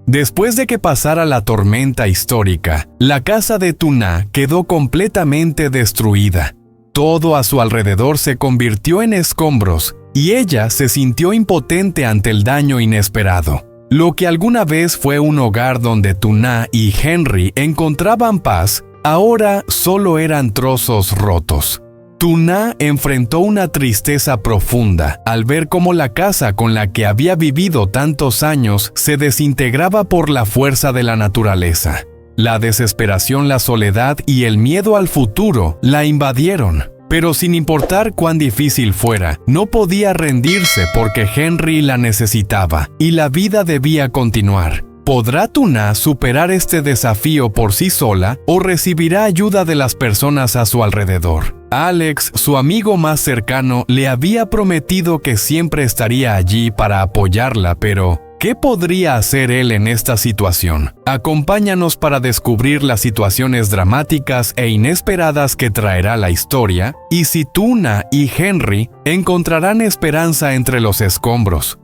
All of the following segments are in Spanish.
Después de que pasara la tormenta histórica, la casa de Tuna quedó completamente destruida. Todo a su alrededor se convirtió en escombros y ella se sintió impotente ante el daño inesperado. Lo que alguna vez fue un hogar donde Tuna y Henry encontraban paz, ahora solo eran trozos rotos. Tuna enfrentó una tristeza profunda al ver cómo la casa con la que había vivido tantos años se desintegraba por la fuerza de la naturaleza. La desesperación, la soledad y el miedo al futuro la invadieron. Pero sin importar cuán difícil fuera, no podía rendirse porque Henry la necesitaba y la vida debía continuar. ¿Podrá Tuna superar este desafío por sí sola o recibirá ayuda de las personas a su alrededor? Alex, su amigo más cercano, le había prometido que siempre estaría allí para apoyarla, pero ¿qué podría hacer él en esta situación? Acompáñanos para descubrir las situaciones dramáticas e inesperadas que traerá la historia y si Tuna y Henry encontrarán esperanza entre los escombros.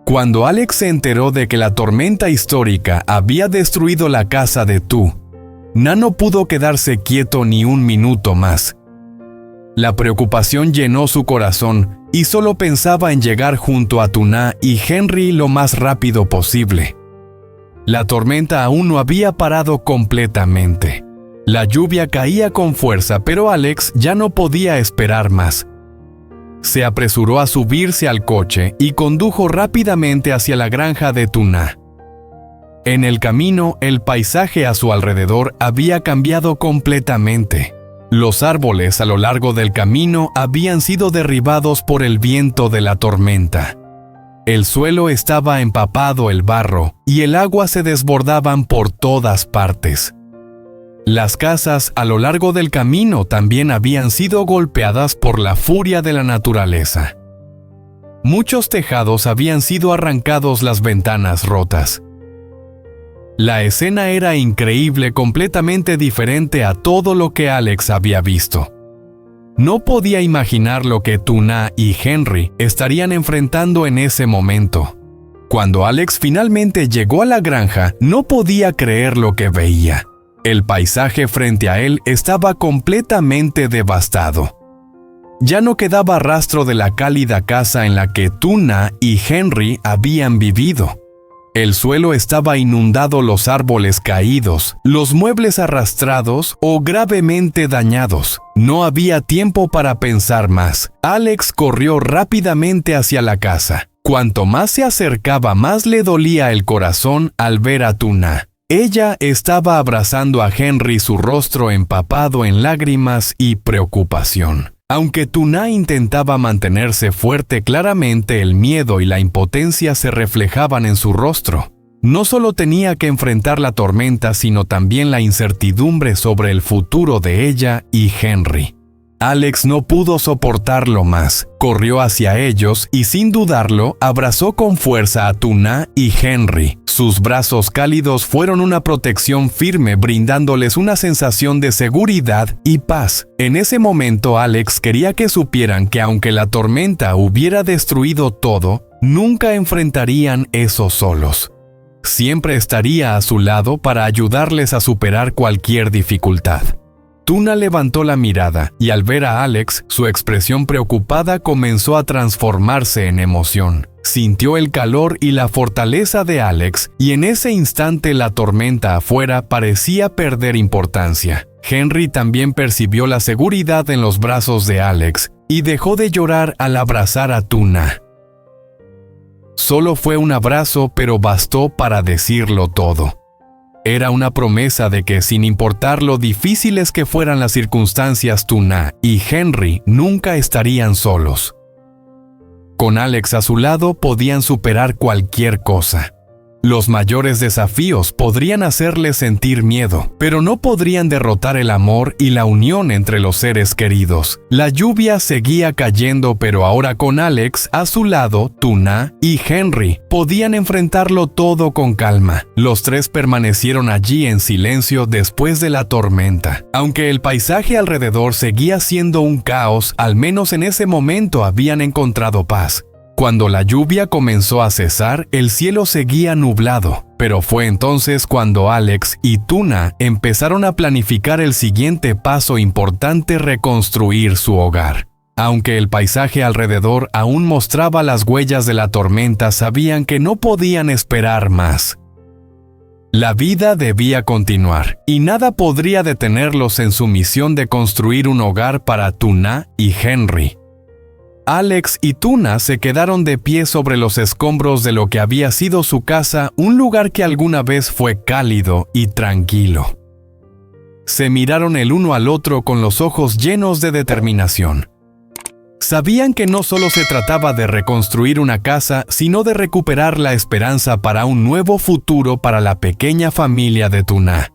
Cuando Alex se enteró de que la tormenta histórica había destruido la casa de Tu, no pudo quedarse quieto ni un minuto más. La preocupación llenó su corazón y solo pensaba en llegar junto a Tuna y Henry lo más rápido posible. La tormenta aún no había parado completamente. La lluvia caía con fuerza, pero Alex ya no podía esperar más. Se apresuró a subirse al coche y condujo rápidamente hacia la granja de Tuna. En el camino, el paisaje a su alrededor había cambiado completamente. Los árboles a lo largo del camino habían sido derribados por el viento de la tormenta. El suelo estaba empapado el barro y el agua se desbordaban por todas partes. Las casas a lo largo del camino también habían sido golpeadas por la furia de la naturaleza. Muchos tejados habían sido arrancados, las ventanas rotas. La escena era increíble, completamente diferente a todo lo que Alex había visto. No podía imaginar lo que Tuna y Henry estarían enfrentando en ese momento. Cuando Alex finalmente llegó a la granja, no podía creer lo que veía. El paisaje frente a él estaba completamente devastado. Ya no quedaba rastro de la cálida casa en la que Tuna y Henry habían vivido. El suelo estaba inundado, los árboles caídos, los muebles arrastrados o gravemente dañados. No había tiempo para pensar más. Alex corrió rápidamente hacia la casa. Cuanto más se acercaba, más le dolía el corazón al ver a Tuna. Ella estaba abrazando a Henry, su rostro empapado en lágrimas y preocupación. Aunque Tuna intentaba mantenerse fuerte, claramente el miedo y la impotencia se reflejaban en su rostro. No solo tenía que enfrentar la tormenta, sino también la incertidumbre sobre el futuro de ella y Henry. Alex no pudo soportarlo más. Corrió hacia ellos y sin dudarlo, abrazó con fuerza a Tuna y Henry. Sus brazos cálidos fueron una protección firme, brindándoles una sensación de seguridad y paz. En ese momento, Alex quería que supieran que aunque la tormenta hubiera destruido todo, nunca enfrentarían eso solos. Siempre estaría a su lado para ayudarles a superar cualquier dificultad. Tuna levantó la mirada y al ver a Alex, su expresión preocupada comenzó a transformarse en emoción. Sintió el calor y la fortaleza de Alex y en ese instante la tormenta afuera parecía perder importancia. Henry también percibió la seguridad en los brazos de Alex y dejó de llorar al abrazar a Tuna. Solo fue un abrazo, pero bastó para decirlo todo. Era una promesa de que, sin importar lo difíciles que fueran las circunstancias, Tuna y Henry nunca estarían solos. Con Alex a su lado podían superar cualquier cosa. Los mayores desafíos podrían hacerles sentir miedo, pero no podrían derrotar el amor y la unión entre los seres queridos. La lluvia seguía cayendo, pero ahora con Alex a su lado, Tuna y Henry podían enfrentarlo todo con calma. Los tres permanecieron allí en silencio después de la tormenta. Aunque el paisaje alrededor seguía siendo un caos, al menos en ese momento habían encontrado paz. Cuando la lluvia comenzó a cesar, el cielo seguía nublado, pero fue entonces cuando Alex y Tuna empezaron a planificar el siguiente paso importante: reconstruir su hogar. Aunque el paisaje alrededor aún mostraba las huellas de la tormenta, sabían que no podían esperar más. La vida debía continuar, y nada podría detenerlos en su misión de construir un hogar para Tuna y Henry. Alex y Tuna se quedaron de pie sobre los escombros de lo que había sido su casa, un lugar que alguna vez fue cálido y tranquilo. Se miraron el uno al otro con los ojos llenos de determinación. Sabían que no solo se trataba de reconstruir una casa, sino de recuperar la esperanza para un nuevo futuro para la pequeña familia de Tuna.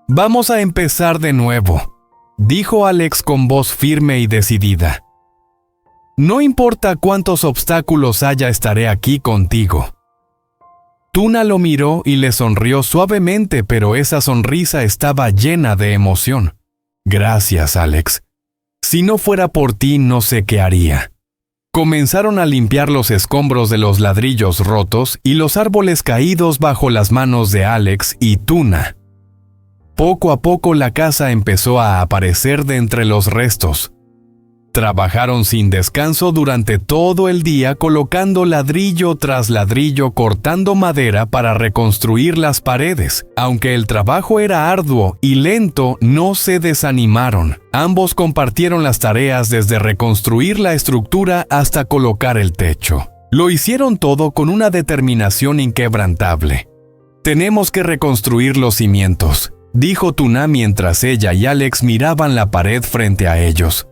«Vamos a empezar de nuevo», dijo Alex con voz firme y decidida. «No importa cuántos obstáculos haya, estaré aquí contigo». Tuna lo miró y le sonrió suavemente, pero esa sonrisa estaba llena de emoción. «Gracias, Alex. Si no fuera por ti, no sé qué haría». Comenzaron a limpiar los escombros de los ladrillos rotos y los árboles caídos bajo las manos de Alex y Tuna. Poco a poco la casa empezó a aparecer de entre los restos. Trabajaron sin descanso durante todo el día, colocando ladrillo tras ladrillo, cortando madera para reconstruir las paredes. Aunque el trabajo era arduo y lento, no se desanimaron. Ambos compartieron las tareas, desde reconstruir la estructura hasta colocar el techo. Lo hicieron todo con una determinación inquebrantable. «Tenemos que reconstruir los cimientos», dijo Tuna mientras ella y Alex miraban la pared frente a ellos.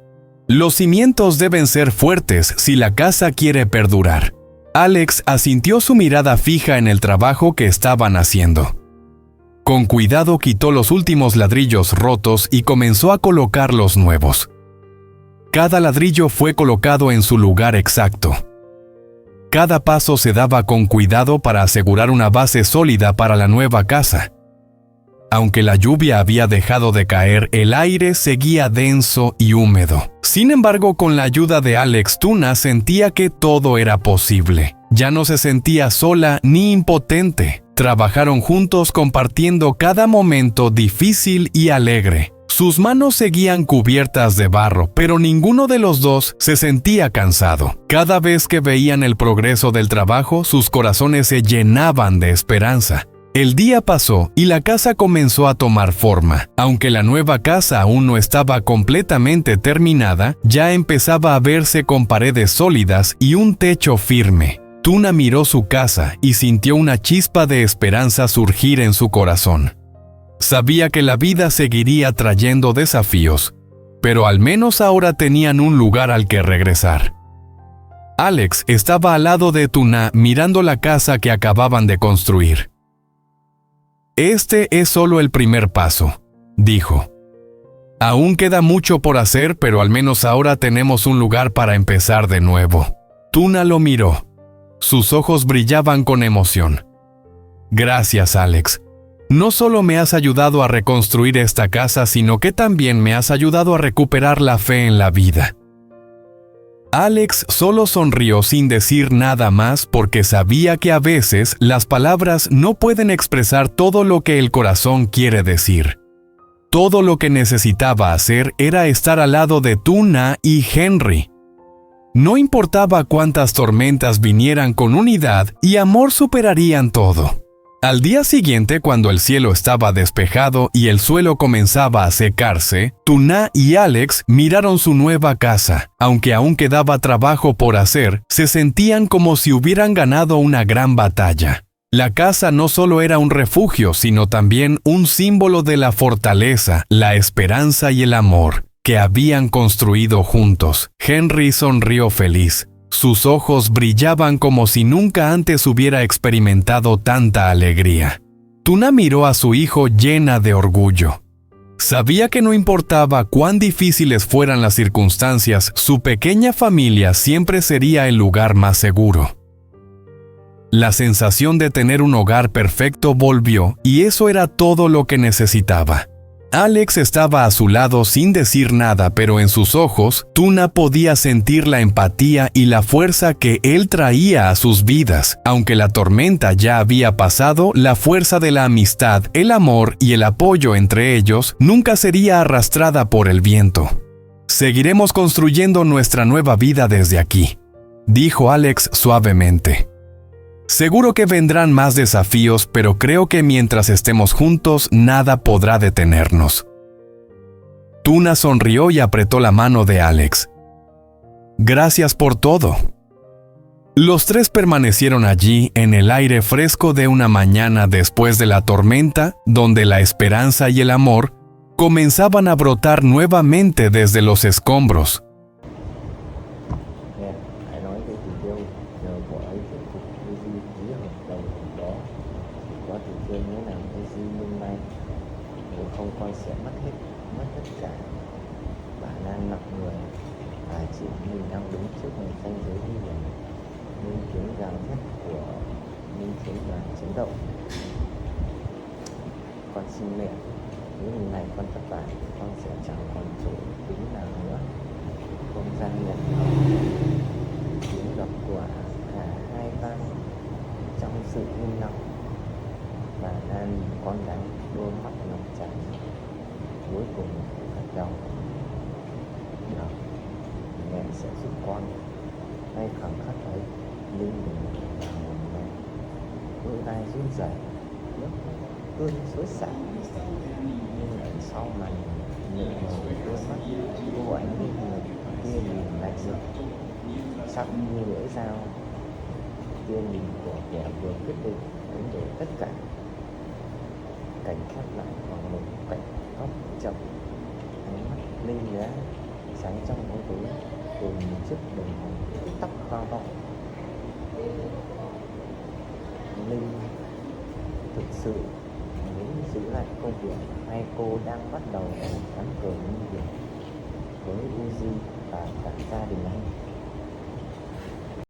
«Los cimientos deben ser fuertes si la casa quiere perdurar». Alex asintió, su mirada fija en el trabajo que estaban haciendo. Con cuidado quitó los últimos ladrillos rotos y comenzó a colocar los nuevos. Cada ladrillo fue colocado en su lugar exacto. Cada paso se daba con cuidado para asegurar una base sólida para la nueva casa. Aunque la lluvia había dejado de caer, el aire seguía denso y húmedo. Sin embargo, con la ayuda de Alex, Tuna sentía que todo era posible. Ya no se sentía sola ni impotente. Trabajaron juntos, compartiendo cada momento difícil y alegre. Sus manos seguían cubiertas de barro, pero ninguno de los dos se sentía cansado. Cada vez que veían el progreso del trabajo, sus corazones se llenaban de esperanza. El día pasó y la casa comenzó a tomar forma. Aunque la nueva casa aún no estaba completamente terminada, ya empezaba a verse con paredes sólidas y un techo firme. Tuna miró su casa y sintió una chispa de esperanza surgir en su corazón. Sabía que la vida seguiría trayendo desafíos, pero al menos ahora tenían un lugar al que regresar. Alex estaba al lado de Tuna mirando la casa que acababan de construir. «Este es solo el primer paso», dijo. «Aún queda mucho por hacer, pero al menos ahora tenemos un lugar para empezar de nuevo». Tuna lo miró. Sus ojos brillaban con emoción. «Gracias, Alex. No solo me has ayudado a reconstruir esta casa, sino que también me has ayudado a recuperar la fe en la vida». Alex solo sonrió sin decir nada más, porque sabía que a veces las palabras no pueden expresar todo lo que el corazón quiere decir. Todo lo que necesitaba hacer era estar al lado de Tuna y Henry. No importaba cuántas tormentas vinieran, con unidad y amor superarían todo. Al día siguiente, cuando el cielo estaba despejado y el suelo comenzaba a secarse, Tuna y Alex miraron su nueva casa. Aunque aún quedaba trabajo por hacer, se sentían como si hubieran ganado una gran batalla. La casa no solo era un refugio, sino también un símbolo de la fortaleza, la esperanza y el amor que habían construido juntos. Henry sonrió feliz. Sus ojos brillaban como si nunca antes hubiera experimentado tanta alegría. Tuna miró a su hijo llena de orgullo. Sabía que no importaba cuán difíciles fueran las circunstancias, su pequeña familia siempre sería el lugar más seguro. La sensación de tener un hogar perfecto volvió, y eso era todo lo que necesitaba. Alex estaba a su lado sin decir nada, pero en sus ojos, Tuna podía sentir la empatía y la fuerza que él traía a sus vidas. Aunque la tormenta ya había pasado, la fuerza de la amistad, el amor y el apoyo entre ellos nunca sería arrastrada por el viento. Seguiremos construyendo nuestra nueva vida desde aquí, dijo Alex suavemente. Seguro que vendrán más desafíos, pero creo que mientras estemos juntos, nada podrá detenernos. Tuna sonrió y apretó la mano de Alex. Gracias por todo. Los tres permanecieron allí en el aire fresco de una mañana después de la tormenta, donde la esperanza y el amor comenzaban a brotar nuevamente desde los escombros. Con xin mẹ, những lần này con thất bại, con sẽ chẳng còn chỗ đứng nào nữa. Không gian nhận tiếng đập của cả hai vai trong sự im lặng. Bà Lan nhìn con gái, đôi mắt ngập tràn. Cuối cùng gật đầu. Được, mẹ sẽ giúp con. Ngay khoảnh khắc ấy, Linh mình vào một mẹ. Đôi vai run rẩy, nước cơn xối xả. Nhưng ở sau màn nhẹ nhàng đôi mắt, cô ấy như người kia nhìn lạnh lẽo, sắc như lưỡi dao. Tia nhìn của kẻ vừa quyết định đánh đổi tất cả. Cảnh khép lại bằng một cảnh góc chậm. Ánh mắt Linh lóe sáng trong bóng tối, cùng một chiếc đồng hồ tích tắc vang vọng. Linh thực sự muốn giữ lại công việc hay cô đang bắt đầu cắm cờ nguy hiểm với Uzi và cả gia đình anh?